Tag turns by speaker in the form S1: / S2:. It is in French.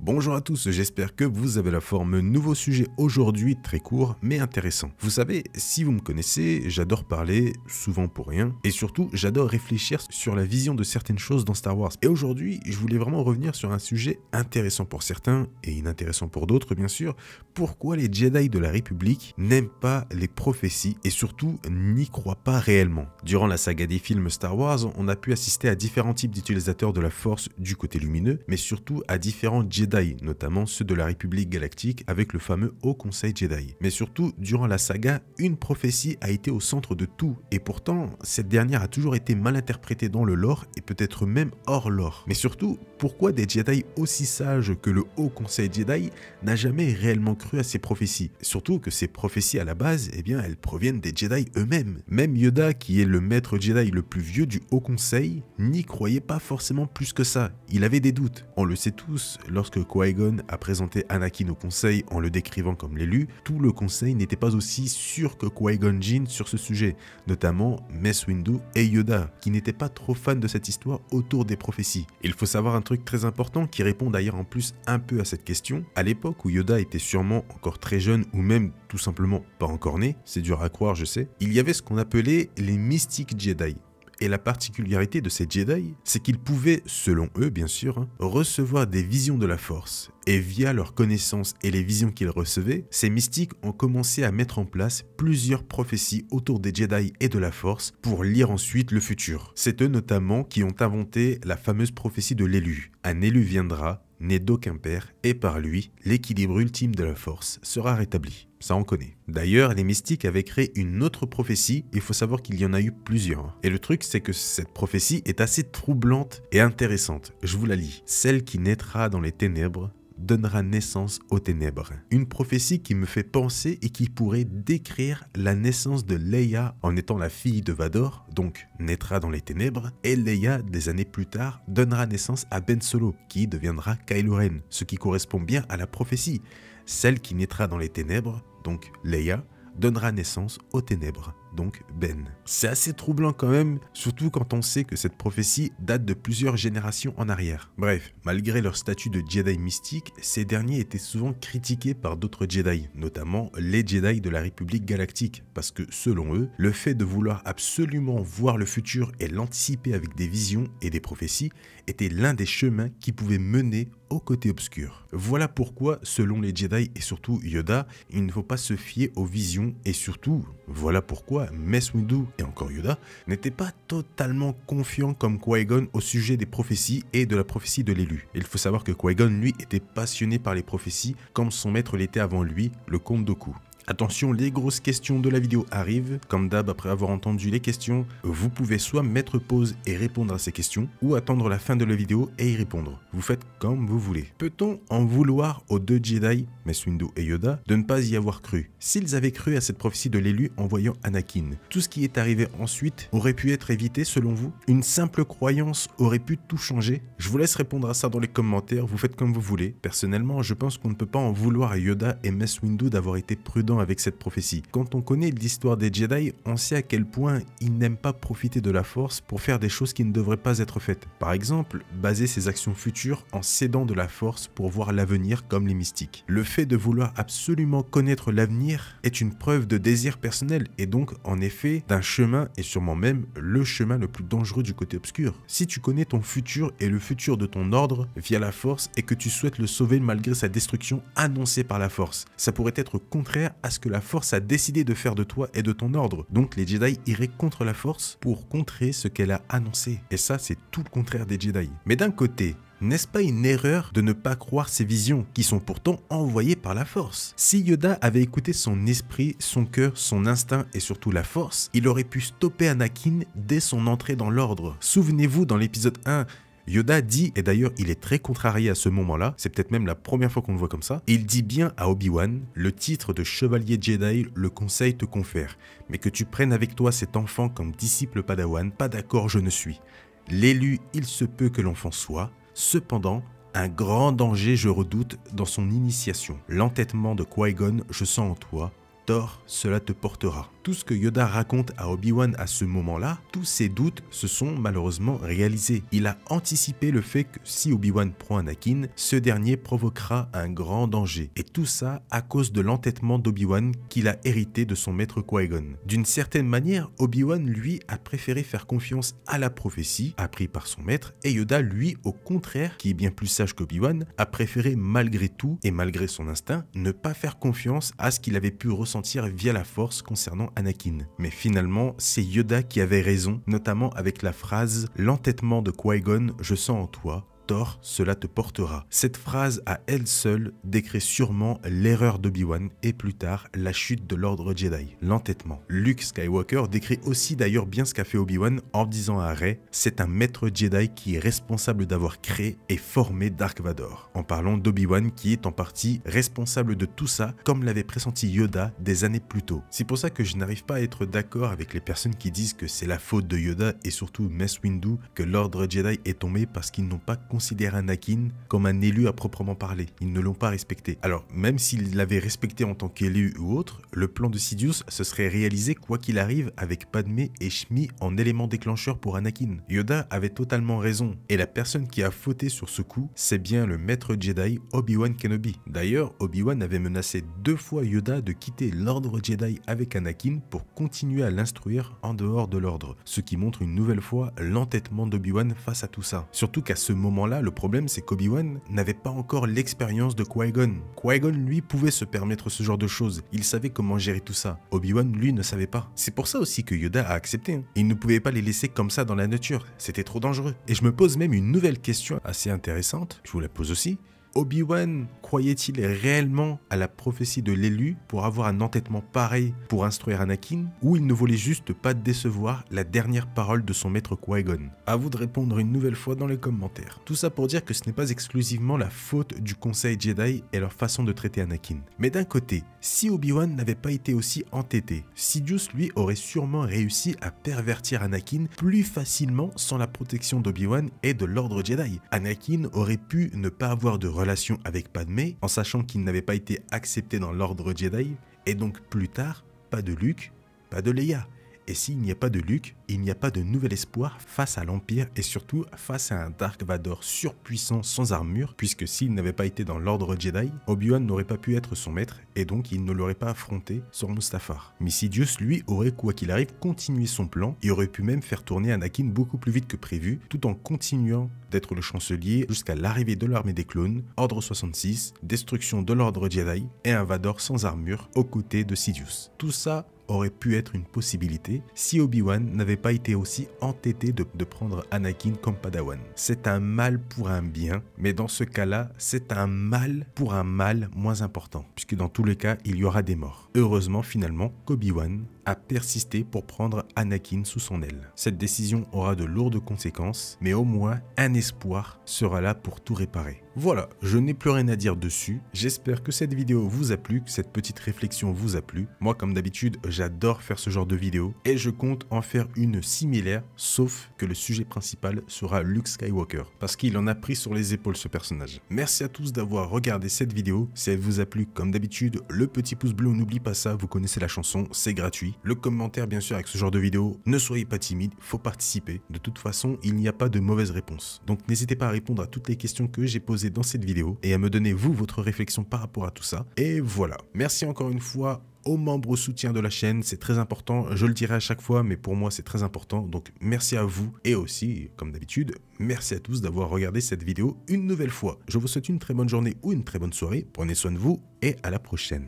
S1: Bonjour à tous, j'espère que vous avez la forme. Nouveau sujet aujourd'hui, très court mais intéressant. Vous savez, si vous me connaissez, j'adore parler, souvent pour rien, et surtout j'adore réfléchir sur la vision de certaines choses dans Star Wars. Et aujourd'hui, je voulais vraiment revenir sur un sujet intéressant pour certains et inintéressant pour d'autres bien sûr. Pourquoi les Jedi de la République n'aiment pas les prophéties et surtout n'y croient pas réellement. Durant la saga des films Star Wars, on a pu assister à différents types d'utilisateurs de la Force du côté lumineux, mais surtout à différents Jedi, notamment ceux de la République galactique avec le fameux Haut Conseil Jedi. Mais surtout, durant la saga, une prophétie a été au centre de tout, et pourtant, cette dernière a toujours été mal interprétée dans le lore et peut-être même hors lore. Mais surtout, pourquoi des Jedi aussi sages que le Haut Conseil Jedi n'a jamais réellement cru à ces prophéties? Surtout que ces prophéties à la base, eh bien, elles proviennent des Jedi eux-mêmes. Même Yoda, qui est le maître Jedi le plus vieux du Haut Conseil, n'y croyait pas forcément plus que ça. Il avait des doutes. On le sait tous, lorsque Qui-Gon a présenté Anakin au Conseil en le décrivant comme l'élu, tout le Conseil n'était pas aussi sûr que Qui-Gon Jinn sur ce sujet, notamment Mace Windu et Yoda, qui n'étaient pas trop fans de cette histoire autour des prophéties. Il faut savoir un truc très important qui répond d'ailleurs en plus un peu à cette question. À l'époque où Yoda était sûrement encore très jeune ou même tout simplement pas encore né, c'est dur à croire je sais, il y avait ce qu'on appelait les mystiques Jedi. Et la particularité de ces Jedi, c'est qu'ils pouvaient, selon eux bien sûr, recevoir des visions de la Force. Et via leurs connaissances et les visions qu'ils recevaient, ces mystiques ont commencé à mettre en place plusieurs prophéties autour des Jedi et de la Force pour lire ensuite le futur. C'est eux notamment qui ont inventé la fameuse prophétie de l'élu. Un élu viendra, né d'aucun père, et par lui, l'équilibre ultime de la Force sera rétabli. Ça on connaît. D'ailleurs, les mystiques avaient créé une autre prophétie, il faut savoir qu'il y en a eu plusieurs. Et le truc, c'est que cette prophétie est assez troublante et intéressante. Je vous la lis. Celle qui naîtra dans les ténèbres donnera naissance aux ténèbres. Une prophétie qui me fait penser et qui pourrait décrire la naissance de Leia en étant la fille de Vador, donc naîtra dans les ténèbres, et Leia, des années plus tard, donnera naissance à Ben Solo, qui deviendra Kylo Ren, ce qui correspond bien à la prophétie. Celle qui naîtra dans les ténèbres, donc Leia, donnera naissance aux ténèbres, donc Ben. C'est assez troublant quand même, surtout quand on sait que cette prophétie date de plusieurs générations en arrière. Bref, malgré leur statut de Jedi mystique, ces derniers étaient souvent critiqués par d'autres Jedi, notamment les Jedi de la République galactique, parce que selon eux, le fait de vouloir absolument voir le futur et l'anticiper avec des visions et des prophéties était l'un des chemins qui pouvait mener au côté obscur. Voilà pourquoi, selon les Jedi et surtout Yoda, il ne faut pas se fier aux visions et surtout, voilà pourquoi Mace Windu et encore Yoda n'étaient pas totalement confiants comme Qui-Gon au sujet des prophéties et de la prophétie de l'élu. Il faut savoir que Qui-Gon, lui, était passionné par les prophéties comme son maître l'était avant lui, le comte Dooku. Attention, les grosses questions de la vidéo arrivent. Comme d'hab, après avoir entendu les questions, vous pouvez soit mettre pause et répondre à ces questions, ou attendre la fin de la vidéo et y répondre. Vous faites comme vous voulez. Peut-on en vouloir aux deux Jedi, Mace Windu et Yoda, de ne pas y avoir cru? S'ils avaient cru à cette prophétie de l'élu en voyant Anakin, tout ce qui est arrivé ensuite aurait pu être évité selon vous? Une simple croyance aurait pu tout changer? Je vous laisse répondre à ça dans les commentaires, vous faites comme vous voulez. Personnellement, je pense qu'on ne peut pas en vouloir à Yoda et Mace Windu d'avoir été prudents avec cette prophétie. Quand on connaît l'histoire des Jedi, on sait à quel point ils n'aiment pas profiter de la Force pour faire des choses qui ne devraient pas être faites. Par exemple, baser ses actions futures en s'aidant de la Force pour voir l'avenir comme les mystiques. Le fait de vouloir absolument connaître l'avenir est une preuve de désir personnel et donc en effet d'un chemin et sûrement même le chemin le plus dangereux du côté obscur. Si tu connais ton futur et le futur de ton ordre via la Force et que tu souhaites le sauver malgré sa destruction annoncée par la Force, ça pourrait être contraire à ce que la Force a décidé de faire de toi et de ton ordre. Donc les Jedi iraient contre la Force pour contrer ce qu'elle a annoncé. Et ça, c'est tout le contraire des Jedi. Mais d'un côté, n'est-ce pas une erreur de ne pas croire ces visions qui sont pourtant envoyées par la Force? Si Yoda avait écouté son esprit, son cœur, son instinct et surtout la Force, il aurait pu stopper Anakin dès son entrée dans l'ordre. Souvenez-vous dans l'épisode 1, Yoda dit, et d'ailleurs il est très contrarié à ce moment-là, c'est peut-être même la première fois qu'on le voit comme ça, il dit bien à Obi-Wan, le titre de chevalier Jedi, le conseil te confère, mais que tu prennes avec toi cet enfant comme disciple padawan, pas d'accord je ne suis. L'élu, il se peut que l'enfant soit, cependant, un grand danger je redoute dans son initiation. L'entêtement de Qui-Gon, je sens en toi, tort, cela te portera. tout ce que Yoda raconte à Obi-Wan à ce moment-là, tous ses doutes se sont malheureusement réalisés. Il a anticipé le fait que si Obi-Wan prend Anakin, ce dernier provoquera un grand danger. Et tout ça à cause de l'entêtement d'Obi-Wan qu'il a hérité de son maître Qui-Gon. D'une certaine manière, Obi-Wan lui a préféré faire confiance à la prophétie apprise par son maître, et Yoda lui, au contraire, qui est bien plus sage qu'Obi-Wan, a préféré malgré tout et malgré son instinct, ne pas faire confiance à ce qu'il avait pu ressentir via la force concernant Anakin. Mais finalement, c'est Yoda qui avait raison, notamment avec la phrase « L'entêtement de Qui-Gon, je sens en toi ». Tort, cela te portera. Cette phrase à elle seule décrit sûrement l'erreur d'Obi-Wan et plus tard la chute de l'ordre Jedi, l'entêtement. Luke Skywalker décrit aussi d'ailleurs bien ce qu'a fait Obi-Wan en disant à Rey « C'est un maître Jedi qui est responsable d'avoir créé et formé Dark Vador », en parlant d'Obi-Wan qui est en partie responsable de tout ça comme l'avait pressenti Yoda des années plus tôt. C'est pour ça que je n'arrive pas à être d'accord avec les personnes qui disent que c'est la faute de Yoda et surtout Mace Windu que l'ordre Jedi est tombé parce qu'ils n'ont pas considère Anakin comme un élu à proprement parler. Ils ne l'ont pas respecté. Alors, même s'il l'avait respecté en tant qu'élu ou autre, le plan de Sidious se serait réalisé quoi qu'il arrive avec Padmé et Shmi en élément déclencheur pour Anakin. Yoda avait totalement raison. Et la personne qui a fauté sur ce coup, c'est bien le maître Jedi Obi-Wan Kenobi. D'ailleurs, Obi-Wan avait menacé 2 fois Yoda de quitter l'ordre Jedi avec Anakin pour continuer à l'instruire en dehors de l'ordre. Ce qui montre une nouvelle fois l'entêtement d'Obi-Wan face à tout ça. Surtout qu'à ce moment-là, le problème c'est qu'Obi-Wan n'avait pas encore l'expérience de Qui-Gon. Qui-Gon lui pouvait se permettre ce genre de choses, il savait comment gérer tout ça. Obi-Wan lui ne savait pas. C'est pour ça aussi que Yoda a accepté. Il ne pouvait pas les laisser comme ça dans la nature, c'était trop dangereux. Et je me pose même une nouvelle question assez intéressante, je vous la pose aussi. Obi-Wan croyait-il réellement à la prophétie de l'élu pour avoir un entêtement pareil pour instruire Anakin, ou il ne voulait juste pas décevoir la dernière parole de son maître Qui-Gon? À vous de répondre une nouvelle fois dans les commentaires. Tout ça pour dire que ce n'est pas exclusivement la faute du Conseil Jedi et leur façon de traiter Anakin. Mais d'un côté, si Obi-Wan n'avait pas été aussi entêté, Sidious lui aurait sûrement réussi à pervertir Anakin plus facilement sans la protection d'Obi-Wan et de l'ordre Jedi. Anakin aurait pu ne pas avoir de relation avec Padmé en sachant qu'il n'avait pas été accepté dans l'ordre Jedi, et donc plus tard, pas de Luke, pas de Leia. Et s'il n'y a pas de Luke, il n'y a pas de nouvel espoir face à l'Empire et surtout face à un Dark Vador surpuissant sans armure, puisque s'il n'avait pas été dans l'ordre Jedi, Obi-Wan n'aurait pas pu être son maître et donc il ne l'aurait pas affronté sur Mustafar. Mais Sidious lui aurait quoi qu'il arrive continué son plan et aurait pu même faire tourner Anakin beaucoup plus vite que prévu, tout en continuant d'être le chancelier jusqu'à l'arrivée de l'armée des clones, Ordre 66, destruction de l'ordre Jedi et un Vador sans armure aux côtés de Sidious. Tout ça aurait pu être une possibilité si Obi-Wan n'avait pas été aussi entêté de prendre Anakin comme Padawan. C'est un mal pour un bien, mais dans ce cas-là, c'est un mal pour un mal moins important, puisque dans tous les cas, il y aura des morts. Heureusement, finalement, qu'Obi-Wan a persisté pour prendre Anakin sous son aile. Cette décision aura de lourdes conséquences, mais au moins un espoir sera là pour tout réparer. Voilà, je n'ai plus rien à dire dessus. J'espère que cette vidéo vous a plu, que cette petite réflexion vous a plu. Moi, comme d'habitude, j'adore faire ce genre de vidéo et je compte en faire une similaire, sauf que le sujet principal sera Luke Skywalker, parce qu'il en a pris sur les épaules ce personnage. Merci à tous d'avoir regardé cette vidéo. Si elle vous a plu, comme d'habitude, le petit pouce bleu, on n'oublie pas ça, vous connaissez la chanson, c'est gratuit. Le commentaire, bien sûr, avec ce genre de vidéo, ne soyez pas timide, faut participer. De toute façon, il n'y a pas de mauvaise réponse. Donc n'hésitez pas à répondre à toutes les questions que j'ai posées dans cette vidéo et à me donner vous votre réflexion par rapport à tout ça. Et voilà, merci encore une fois aux membres soutiens de la chaîne, c'est très important, je le dirai à chaque fois, mais pour moi c'est très important, donc merci à vous et aussi, comme d'habitude, merci à tous d'avoir regardé cette vidéo une nouvelle fois. Je vous souhaite une très bonne journée ou une très bonne soirée, prenez soin de vous et à la prochaine.